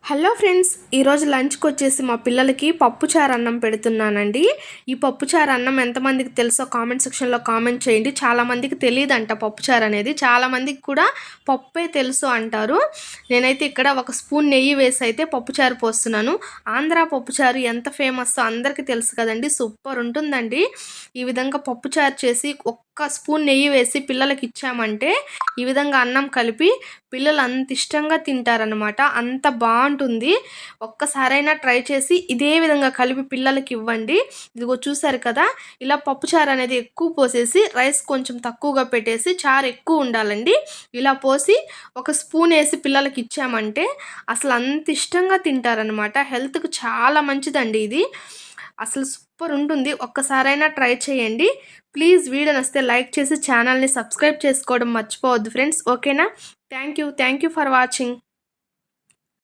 Hello friends, ఈరోజు లంచ్కి వచ్చేసి మా పిల్లలకి పప్పుచారు అన్నం పెడుతున్నానండి. ఈ పప్పుచారు అన్నం ఎంతమందికి తెలుసో కామెంట్ సెక్షన్లో కామెంట్ చేయండి. చాలామందికి తెలియదంట పప్పుచారు అనేది, చాలామందికి కూడా పప్పే తెలుసు అంటారు. నేనైతే ఇక్కడ ఒక స్పూన్ నెయ్యి వేసి అయితే పప్పుచారు పోస్తున్నాను. ఆంధ్ర పప్పుచారు ఎంత ఫేమస్ అందరికీ తెలుసు కదండి, సూపర్ ఉంటుందండి. ఈ విధంగా పప్పుచారు చేసి ఒక్క స్పూన్ నెయ్యి వేసి పిల్లలకి ఇచ్చామంటే ఈ విధంగా అన్నం కలిపి పిల్లలు అంత ఇష్టంగా తింటారనమాట. అంత బాగుంటుంది. ఒక్కసారైనా ట్రై చేసి ఇదే విధంగా కలిపి పిల్లలకి ఇవ్వండి. ఇదిగో చూసారు కదా, ఇలా పప్పుచారు అనేది ఎక్కువ పోసేసి రైస్ కొంచెం తక్కువగా పెట్టేసి చారు ఎక్కువ ఉండాలండి. ఇలా పోసి ఒక స్పూన్ వేసి పిల్లలకి ఇచ్చామంటే అసలు అంత ఇష్టంగా తింటారనమాట. హెల్త్కి చాలా మంచిదండి ఇది. అసలు సూపర్ ఉంటుంది. ఒక్కసారైనా ట్రై చేయండి. ప్లీజ్ వీడియో నచ్చితే లైక్ చేసి ఛానల్ని సబ్స్క్రైబ్ చేసుకోవడం మర్చిపోవద్దు ఫ్రెండ్స్. ఓకేనా? Thank you for watching.